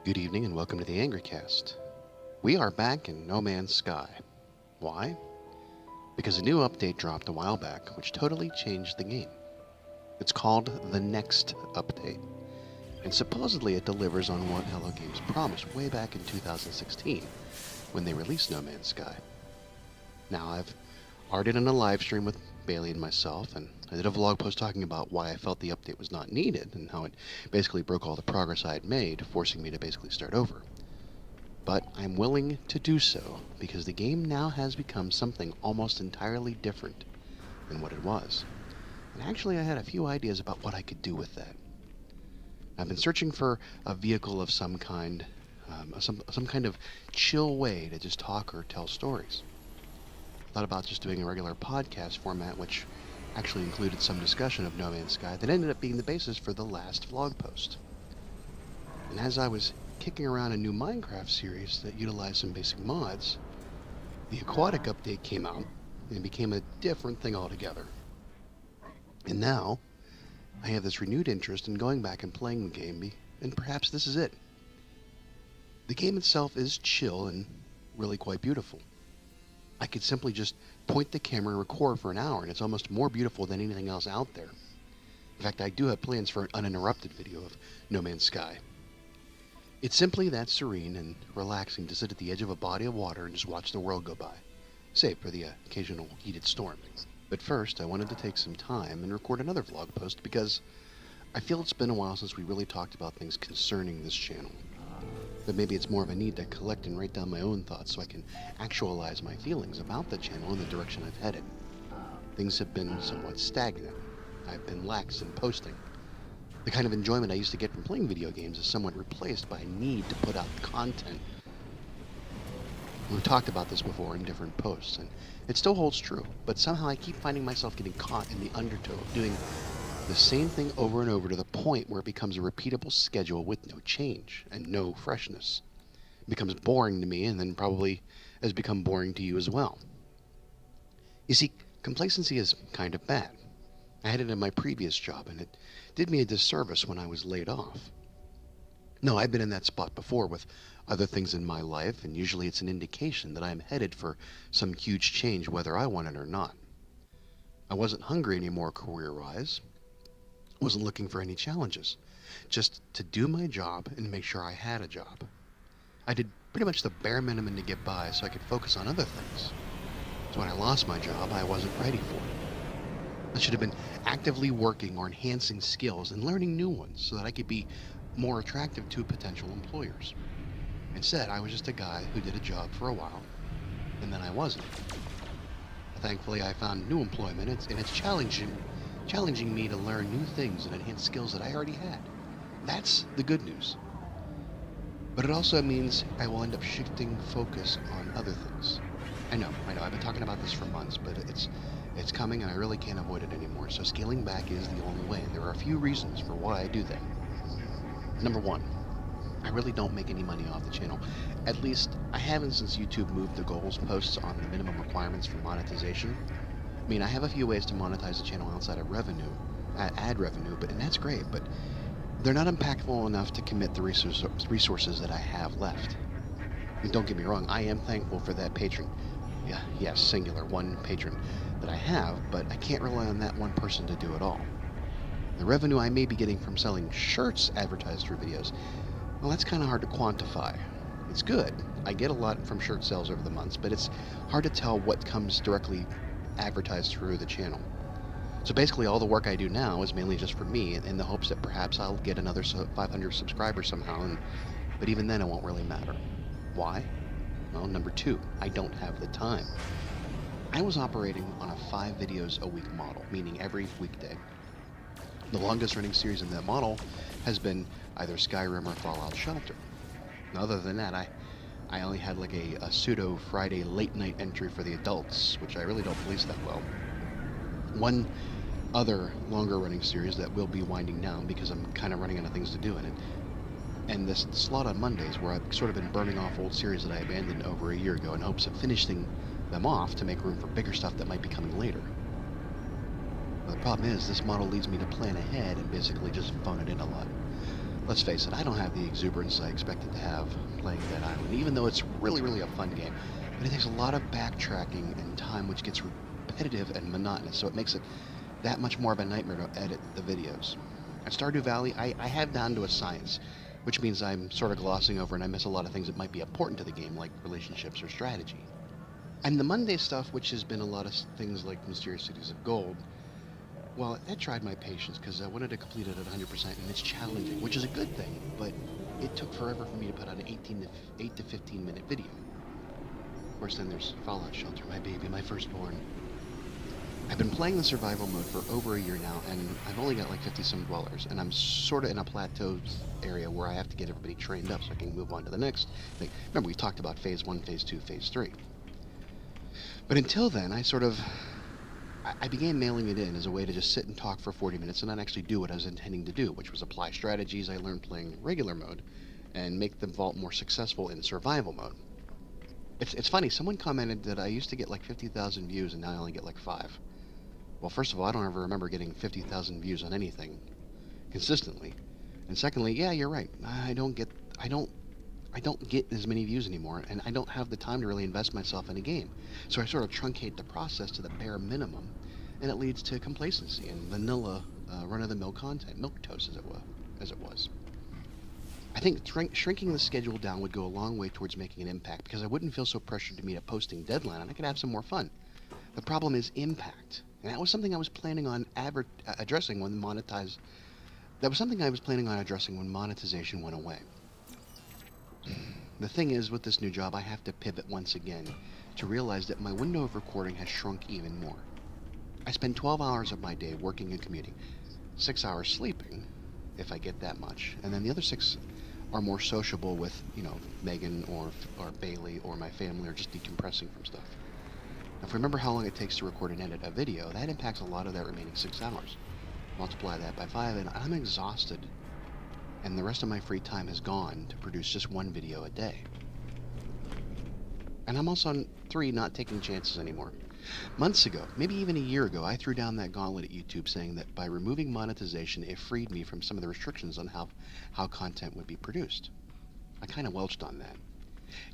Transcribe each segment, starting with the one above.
Good evening and welcome to the AngryCast. We are back in No Man's Sky. Why? Because a new update dropped a while back which totally changed the game. It's called the Next Update, and supposedly it delivers on what Hello Games promised way back in 2016 when they released No Man's Sky. Now, I've already done a live stream with Bailey and myself, and I did a vlog post talking about why I felt the update was not needed and how it basically broke all the progress I had made, forcing me to basically start over. But I'm willing to do so because the game now has become something almost entirely different than what it was. And actually, I had a few ideas about what I could do with that. I've been searching for a vehicle of some kind, some kind of chill way to just talk or tell stories. Thought about just doing a regular podcast format, which actually included some discussion of No Man's Sky that ended up being the basis for the last vlog post. And as I was kicking around a new Minecraft series that utilized some basic mods, the aquatic update came out and became a different thing altogether. And now, I have this renewed interest in going back and playing the game, and perhaps this is it. The game itself is chill and really quite beautiful. I could simply just point the camera and record for an hour, and it's almost more beautiful than anything else out there. In fact, I do have plans for an uninterrupted video of No Man's Sky. It's simply that serene and relaxing to sit at the edge of a body of water and just watch the world go by, save for the occasional heated storm. But first, I wanted to take some time and record another vlog post because I feel it's been a while since we really talked about things concerning this channel. But maybe it's more of a need to collect and write down my own thoughts so I can actualize my feelings about the channel and the direction I've headed. Things have been somewhat stagnant. I've been lax in posting. The kind of enjoyment I used to get from playing video games is somewhat replaced by a need to put out content. We've talked about this before in different posts, and it still holds true, but somehow I keep finding myself getting caught in the undertow of doing the same thing over and over to the point where it becomes a repeatable schedule with no change and no freshness. It becomes boring to me and then probably has become boring to you as well. You see, complacency is kind of bad. I had it in my previous job and it did me a disservice when I was laid off. No, I've been in that spot before with other things in my life, and usually it's an indication that I'm headed for some huge change whether I want it or not. I wasn't hungry anymore career-wise. Wasn't looking for any challenges, just to do my job and make sure I had a job. I did pretty much the bare minimum to get by so I could focus on other things. So when I lost my job, I wasn't ready for it. I should have been actively working or enhancing skills and learning new ones so that I could be more attractive to potential employers. Instead, I was just a guy who did a job for a while, and then I wasn't. Thankfully, I found new employment, and it's challenging me to learn new things and enhance skills that I already had. That's the good news. But it also means I will end up shifting focus on other things. I know, I've been talking about this for months, but it's coming and I really can't avoid it anymore. So scaling back is the only way, and there are a few reasons for why I do that. Number one, I really don't make any money off the channel. At least I haven't since YouTube moved the goals posts on the minimum requirements for monetization. I mean, I have a few ways to monetize the channel outside of revenue, ad revenue, and that's great, but they're not impactful enough to commit the resources that I have left. And don't get me wrong, I am thankful for that patron. Yes, singular, one patron that I have, but I can't rely on that one person to do it all. The revenue I may be getting from selling shirts advertised through videos, well, that's kind of hard to quantify. It's good. I get a lot from shirt sales over the months, but it's hard to tell what comes directly advertised through the channel. So basically all the work I do now is mainly just for me in the hopes that perhaps I'll get another 500 subscribers somehow, but even then it won't really matter. Why? Well, number two, I don't have the time. I was operating on a 5 videos a week model, meaning every weekday. The longest running series in that model has been either Skyrim or Fallout Shelter. And other than that, I only had like a pseudo Friday late night entry for the adults, which I really don't police that well. One other longer running series that will be winding down because I'm kind of running out of things to do in it. And this slot on Mondays where I've sort of been burning off old series that I abandoned over a year ago in hopes of finishing them off to make room for bigger stuff that might be coming later. But the problem is this model leads me to plan ahead and basically just phone it in a lot. Let's face it, I don't have the exuberance I expected to have playing Dead Island, even though it's really, really a fun game. But it takes a lot of backtracking and time, which gets repetitive and monotonous, so it makes it that much more of a nightmare to edit the videos. At Stardew Valley, I have down to a science, which means I'm sort of glossing over and I miss a lot of things that might be important to the game, like relationships or strategy. And the Monday stuff, which has been a lot of things like Mysterious Cities of Gold, well, that tried my patience because I wanted to complete it at 100% and it's challenging, which is a good thing, but it took forever for me to put out an 8 to 15 minute video. Of course, then there's Fallout Shelter, my baby, my firstborn. I've been playing the survival mode for over a year now, and I've only got like 50 some dwellers, and I'm sort of in a plateau area where I have to get everybody trained up so I can move on to the next thing. Remember, we talked about phase 1, phase 2, phase 3. But until then, I began mailing it in as a way to just sit and talk for 40 minutes and not actually do what I was intending to do, which was apply strategies I learned playing regular mode and make the vault more successful in survival mode. It's funny, someone commented that I used to get like 50,000 views and now I only get like 5. Well, first of all, I don't ever remember getting 50,000 views on anything consistently. And secondly, yeah, you're right. I don't get as many views anymore, and I don't have the time to really invest myself in a game. So I sort of truncate the process to the bare minimum, and it leads to complacency and vanilla, run-of-the-mill content, milquetoast as it was. I think shrinking the schedule down would go a long way towards making an impact because I wouldn't feel so pressured to meet a posting deadline, and I could have some more fun. The problem is impact, and that was something I was planning on addressing when That was something I was planning on addressing when monetization went away. The thing is, with this new job, I have to pivot once again to realize that my window of recording has shrunk even more. I spend 12 hours of my day working and commuting, 6 hours sleeping, if I get that much, and then the other 6 are more sociable with, Megan or Bailey or my family or just decompressing from stuff. Now, if we remember how long it takes to record and edit a video, that impacts a lot of that remaining 6 hours. Multiply that by 5, and I'm exhausted. And the rest of my free time has gone to produce just one video a day. And I'm also on 3, not taking chances anymore. Months ago, maybe even a year ago, I threw down that gauntlet at YouTube saying that by removing monetization, it freed me from some of the restrictions on how content would be produced. I kind of welched on that.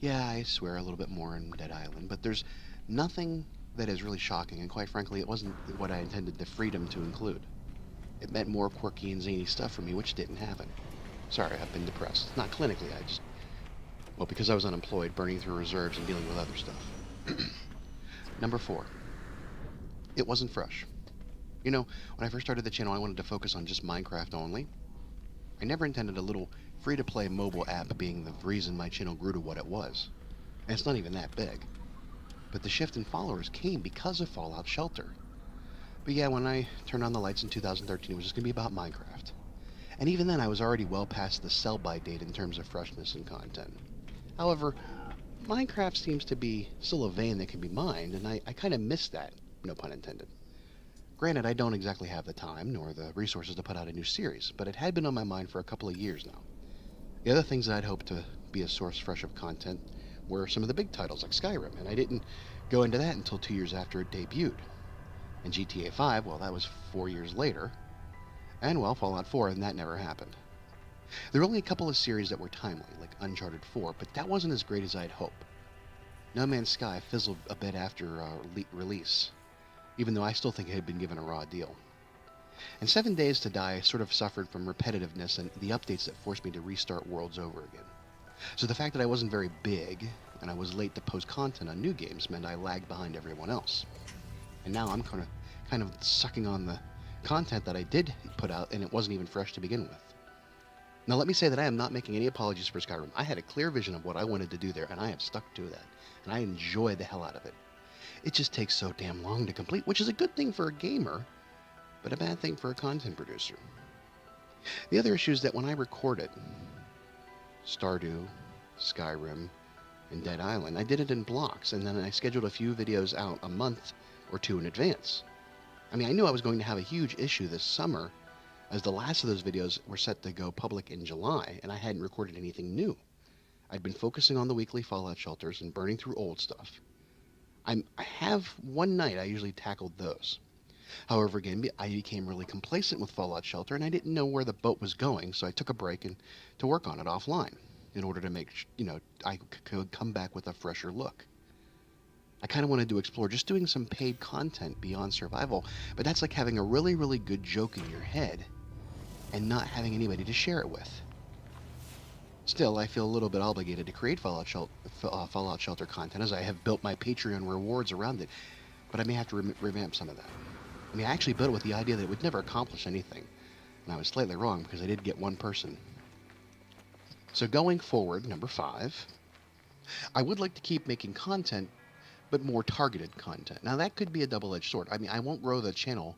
Yeah, I swear a little bit more in Dead Island, but there's nothing that is really shocking, and quite frankly, it wasn't what I intended the freedom to include. It meant more quirky and zany stuff for me, which didn't happen. Sorry, I've been depressed. Not clinically, because I was unemployed, burning through reserves and dealing with other stuff. Number 4. It wasn't fresh. When I first started the channel, I wanted to focus on just Minecraft only. I never intended a little free-to-play mobile app being the reason my channel grew to what it was. And it's not even that big. But the shift in followers came because of Fallout Shelter. But yeah, when I turned on the lights in 2013, it was just going to be about Minecraft. And even then, I was already well past the sell-by date in terms of freshness and content. However, Minecraft seems to be still a vein that can be mined, and I kind of miss that, no pun intended. Granted, I don't exactly have the time nor the resources to put out a new series, but it had been on my mind for a couple of years now. The other things that I'd hoped to be a source fresh of content were some of the big titles like Skyrim, and I didn't go into that until 2 years after it debuted. And GTA 5, well, that was 4 years later. And, well, Fallout 4, and that never happened. There were only a couple of series that were timely, like Uncharted 4, but that wasn't as great as I'd hoped. No Man's Sky fizzled a bit after release, even though I still think it had been given a raw deal. And 7 Days to Die sort of suffered from repetitiveness and the updates that forced me to restart worlds over again. So the fact that I wasn't very big, and I was late to post content on new games meant I lagged behind everyone else. And now I'm kind of sucking on the content that I did put out, and it wasn't even fresh to begin with. Now let me say that I am not making any apologies for Skyrim. I had a clear vision of what I wanted to do there, and I have stuck to that, and I enjoy the hell out of it. It just takes so damn long to complete, which is a good thing for a gamer, but a bad thing for a content producer. The other issue is that when I recorded Stardew, Skyrim, and Dead Island, I did it in blocks, and then I scheduled a few videos out a month or 2 in advance. I knew I was going to have a huge issue this summer, as the last of those videos were set to go public in July, and I hadn't recorded anything new. I'd been focusing on the weekly Fallout shelters and burning through old stuff. I have one night I usually tackled those. However, again, I became really complacent with Fallout Shelter, and I didn't know where the boat was going, so I took a break and to work on it offline in order to make I could come back with a fresher look. I kind of wanted to explore just doing some paid content beyond survival, but that's like having a really, really good joke in your head and not having anybody to share it with. Still, I feel a little bit obligated to create Fallout Shelter content as I have built my Patreon rewards around it, but I may have to revamp some of that. I mean, I actually built it with the idea that it would never accomplish anything, and I was slightly wrong because I did get one person. So going forward, number 5, I would like to keep making content, but more targeted content. Now that could be a double-edged sword. I mean, I won't grow the channel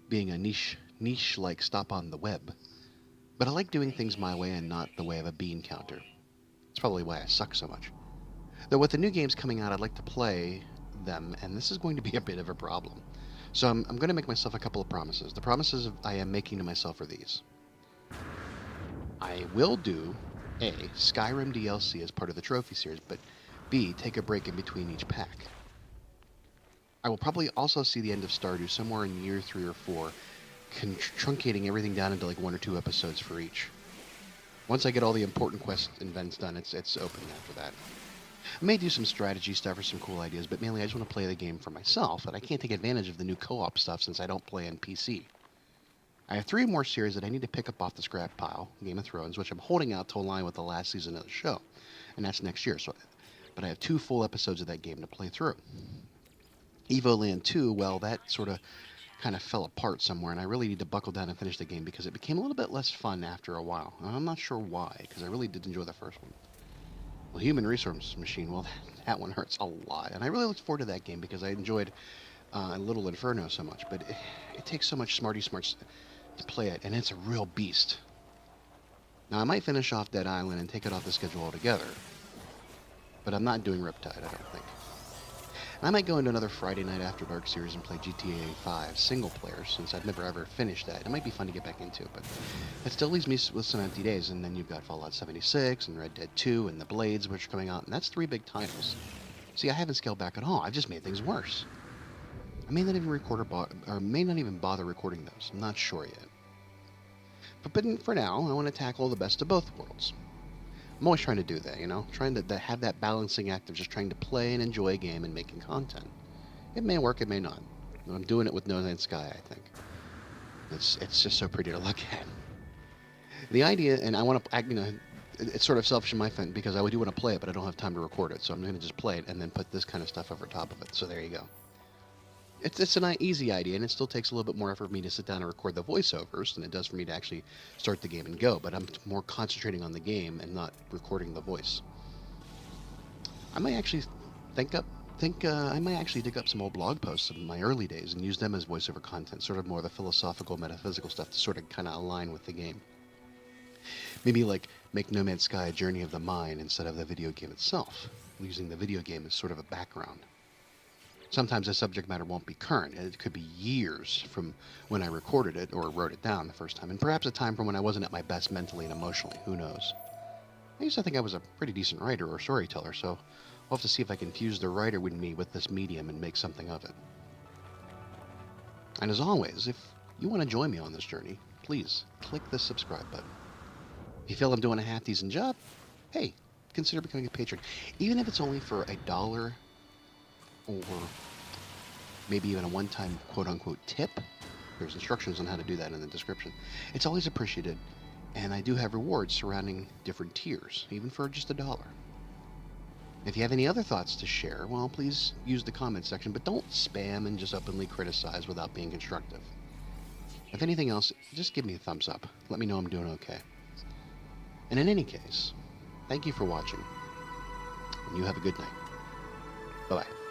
being a niche like stop on the web, but I like doing things my way and not the way of a bean counter. It's probably why I suck so much. Though with the new games coming out, I'd like to play them, and this is going to be a bit of a problem. So I'm going to make myself a couple of promises. The promises I am making to myself are these. I will do A, Skyrim DLC as part of the trophy series, but B, take a break in between each pack. I will probably also see the end of Stardew somewhere in year 3 or 4, truncating everything down into like 1 or 2 episodes for each. Once I get all the important quests and events done, it's open after that. I may do some strategy stuff or some cool ideas, but mainly I just want to play the game for myself, and I can't take advantage of the new co-op stuff since I don't play on PC. I have 3 more series that I need to pick up off the scrap pile, Game of Thrones, which I'm holding out to align with the last season of the show, and that's next year. But I have 2 full episodes of that game to play through. Evoland 2, well, that sort of kind of fell apart somewhere, and I really need to buckle down and finish the game because it became a little bit less fun after a while. And I'm not sure why, because I really did enjoy the first one. Well, Human Resource Machine, well, that one hurts a lot, and I really looked forward to that game because I enjoyed Little Inferno so much, but it takes so much smarts to play it, and it's a real beast. Now, I might finish off Dead Island and take it off the schedule altogether, but I'm not doing Riptide, I don't think. I might go into another Friday Night After Dark series and play GTA 5 single player, since I've never ever finished that. It might be fun to get back into, but it still leaves me with some empty days, and then you've got Fallout 76 and Red Dead 2 and The Blades, which are coming out, and that's 3 big titles. See, I haven't scaled back at all. I've just made things worse. I may not even may not even bother recording those. I'm not sure yet. But for now, I want to tackle the best of both worlds. I'm always trying to do that, trying to have that balancing act of just trying to play and enjoy a game and making content. It may work, it may not. I'm doing it with No Man's Sky, I think. It's just so pretty to look at. The idea, and I want to, it's sort of selfish in my fin because I do want to play it, but I don't have time to record it, so I'm going to just play it and then put this kind of stuff over top of it. So there you go. It's an easy idea, and it still takes a little bit more effort for me to sit down and record the voiceovers than it does for me to actually start the game and go, but I'm more concentrating on the game and not recording the voice. I might actually I might actually dig up some old blog posts of my early days and use them as voiceover content, sort of more the philosophical, metaphysical stuff to sort of kind of align with the game. Maybe like make No Man's Sky a journey of the mind instead of the video game itself, using the video game as sort of a background. Sometimes the subject matter won't be current. It could be years from when I recorded it or wrote it down the first time, and perhaps a time from when I wasn't at my best mentally and emotionally. Who knows? I used to think I was a pretty decent writer or storyteller, so I'll have to see if I can fuse the writer in me with this medium and make something of it. And as always, if you want to join me on this journey, please click the subscribe button. If you feel I'm doing a half-decent job, hey, consider becoming a patron. Even if it's only for $1 or maybe even a one-time quote-unquote tip. There's instructions on how to do that in the description. It's always appreciated, and I do have rewards surrounding different tiers, even for just $1. If you have any other thoughts to share, well, please use the comment section, but don't spam and just openly criticize without being constructive. If anything else, just give me a thumbs up. Let me know I'm doing okay. And in any case, thank you for watching, and you have a good night. Bye-bye.